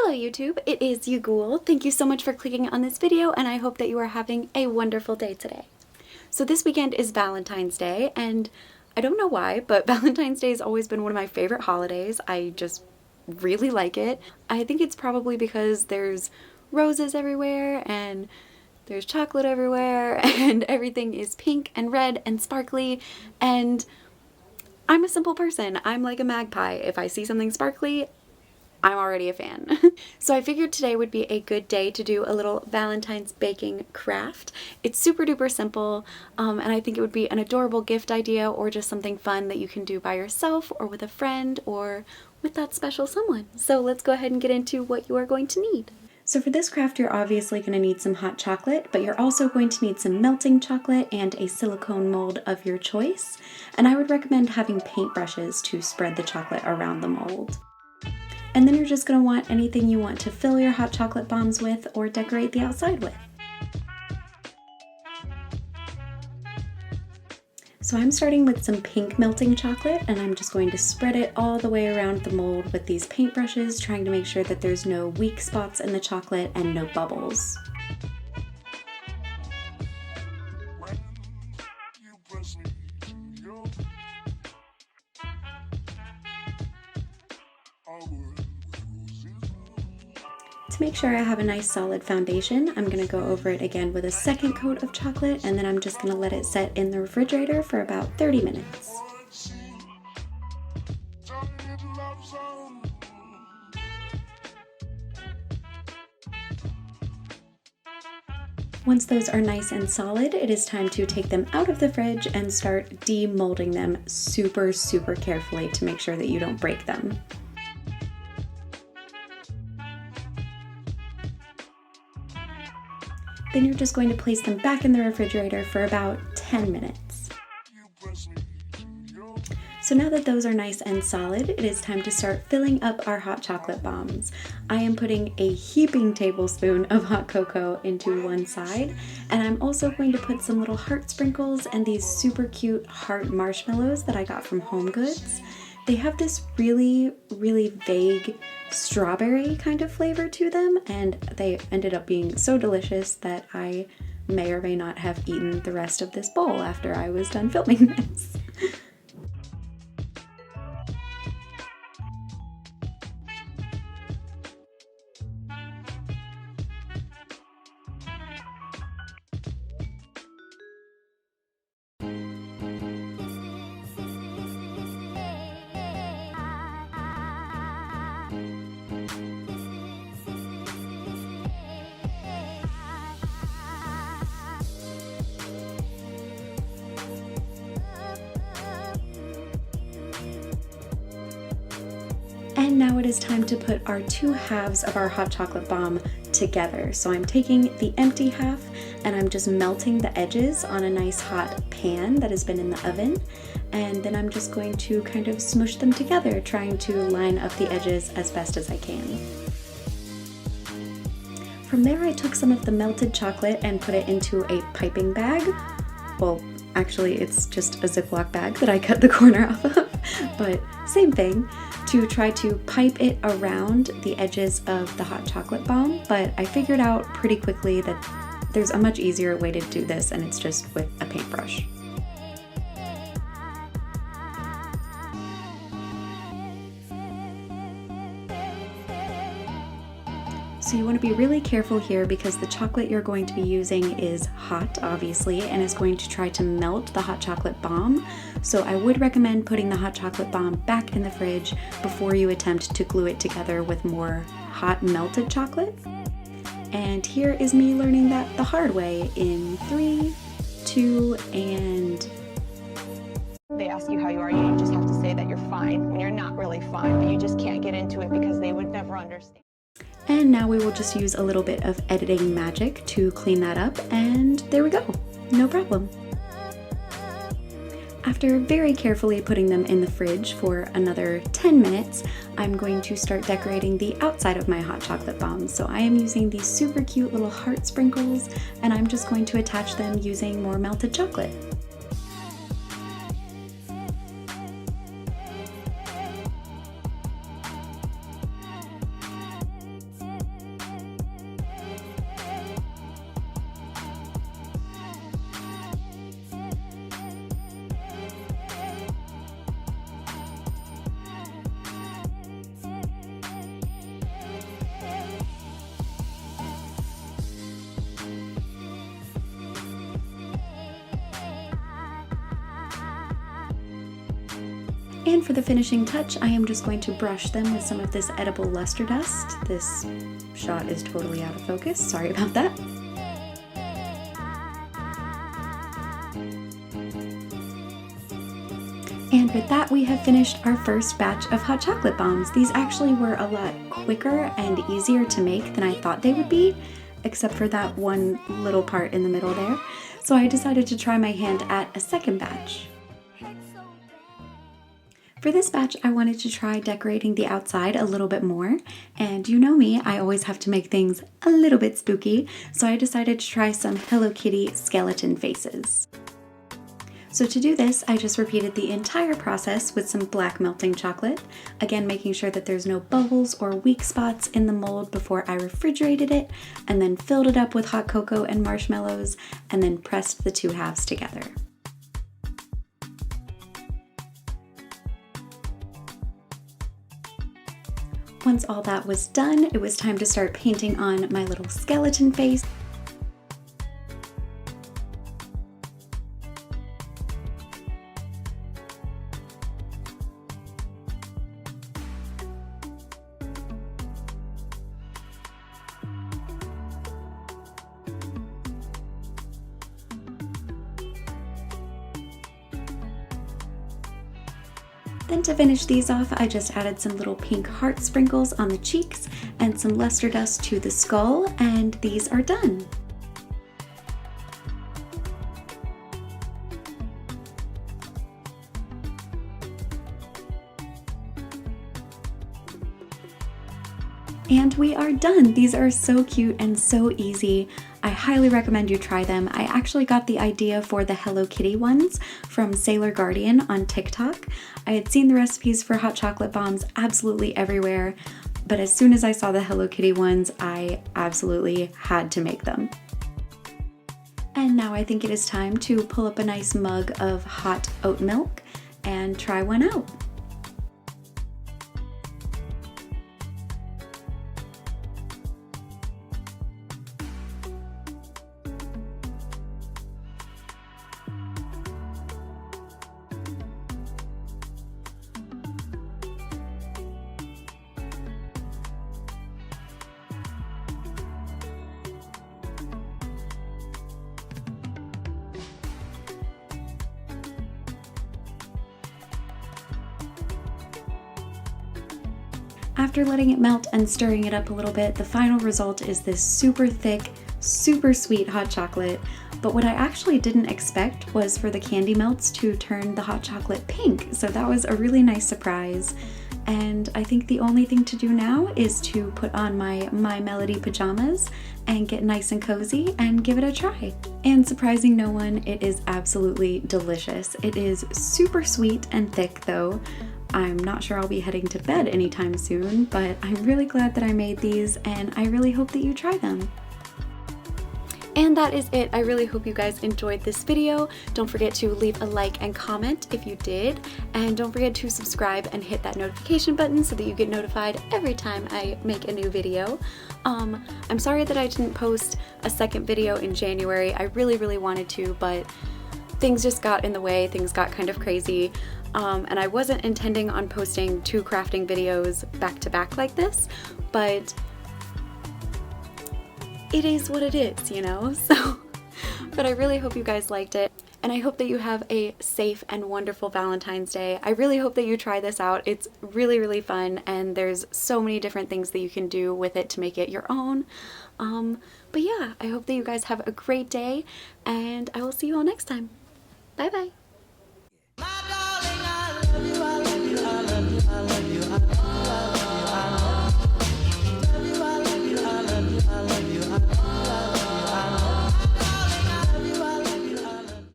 Hello YouTube, it is Yugul. Thank you so much for clicking on this video and I hope that you are having a wonderful day today. So this weekend is Valentine's Day and I don't know why, but Valentine's Day has always been one of my favorite holidays. I just really like it. I think it's probably because there's roses everywhere and there's chocolate everywhere and everything is pink and red and sparkly, and I'm a simple person. I'm like a magpie. If I see something sparkly, I'm already a fan. So I figured today would be a good day to do a little Valentine's baking craft. It's super duper simple, and I think it would be an adorable gift idea or just something fun that you can do by yourself or with a friend or with that special someone. So let's go ahead and get into what you are going to need. So for this craft, you're obviously going to need some hot chocolate, but you're also going to need some melting chocolate and a silicone mold of your choice. And I would recommend having paintbrushes to spread the chocolate around the mold. And then you're just going to want anything you want to fill your hot chocolate bombs with or decorate the outside with. So I'm starting with some pink melting chocolate and I'm just going to spread it all the way around the mold with these paintbrushes, trying to make sure that there's no weak spots in the chocolate and no bubbles. To make sure I have a nice solid foundation, I'm going to go over it again with a second coat of chocolate, and then I'm just going to let it set in the refrigerator for about 30 minutes. Once those are nice and solid, it is time to take them out of the fridge and start demolding them super carefully to make sure that you don't break them. Then you're just going to place them back in the refrigerator for about 10 minutes. So now that those are nice and solid, it is time to start filling up our hot chocolate bombs. I am putting a heaping tablespoon of hot cocoa into one side, and I'm also going to put some little heart sprinkles and these super cute heart marshmallows that I got from HomeGoods. They have this really vague strawberry kind of flavor to them, and they ended up being so delicious that I may or may not have eaten the rest of this bowl after I was done filming this. And now it is time to put our two halves of our hot chocolate bomb together. So I'm taking the empty half and I'm just melting the edges on a nice hot pan that has been in the oven. And then I'm just going to kind of smush them together, trying to line up the edges as best as I can. From there, I took some of the melted chocolate and put it into a piping bag. Well, actually, it's just a Ziploc bag that I cut the corner off of, but same thing, to try to pipe it around the edges of the hot chocolate bomb. But I figured out pretty quickly that there's a much easier way to do this, and it's just with a paintbrush. So you want to be really careful here because the chocolate you're going to be using is hot, obviously, and is going to try to melt the hot chocolate bomb. So I would recommend putting the hot chocolate bomb back in the fridge before you attempt to glue it together with more hot melted chocolate. And here is me learning that the hard way in 3, 2, and... They ask you how you are, you just have to say that you're fine when you're not really fine, but you just can't get into it because they would never understand. And now we will just use a little bit of editing magic to clean that up, and there we go, no problem. After very carefully putting them in the fridge for another 10 minutes, I'm going to start decorating the outside of my hot chocolate bombs. So I am using these super cute little heart sprinkles, and I'm just going to attach them using more melted chocolate. And for the finishing touch, I am just going to brush them with some of this edible luster dust. This shot is totally out of focus, sorry about that. And with that, we have finished our first batch of hot chocolate bombs. These actually were a lot quicker and easier to make than I thought they would be, except for that one little part in the middle there. So I decided to try my hand at a second batch. For this batch, I wanted to try decorating the outside a little bit more, and you know me, I always have to make things a little bit spooky, so I decided to try some Hello Kitty skeleton faces. So to do this, I just repeated the entire process with some black melting chocolate, again making sure that there's no bubbles or weak spots in the mold before I refrigerated it, and then filled it up with hot cocoa and marshmallows, and then pressed the two halves together. Once all that was done, it was time to start painting on my little skeleton face. Then to finish these off, I just added some little pink heart sprinkles on the cheeks and some luster dust to the skull, and these are done. And we are done! These are so cute and so easy. I highly recommend you try them. I actually got the idea for the Hello Kitty ones from Sailor Guardian on TikTok. I had seen the recipes for hot chocolate bombs absolutely everywhere, but as soon as I saw the Hello Kitty ones, I absolutely had to make them. And now I think it is time to pull up a nice mug of hot oat milk and try one out. After letting it melt and stirring it up a little bit, the final result is this super thick, super sweet hot chocolate. But what I actually didn't expect was for the candy melts to turn the hot chocolate pink, so that was a really nice surprise. And I think the only thing to do now is to put on my My Melody pajamas and get nice and cozy and give it a try. And surprising no one, it is absolutely delicious. It is super sweet and thick though. I'm not sure I'll be heading to bed anytime soon, but I'm really glad that I made these, and I really hope that you try them. And that is it. I really hope you guys enjoyed this video. Don't forget to leave a like and comment if you did, and don't forget to subscribe and hit that notification button so that you get notified every time I make a new video. I'm sorry that I didn't post a second video in January. I really wanted to, but things just got in the way. Things got kind of crazy. And I wasn't intending on posting 2 crafting videos back to back like this, but it is what it is, you know? So, but I really hope you guys liked it, and I hope that you have a safe and wonderful Valentine's Day. I really hope that you try this out. It's really fun, and there's so many different things that you can do with it to make it your own. But yeah, I hope that you guys have a great day, and I will see you all next time. Bye bye!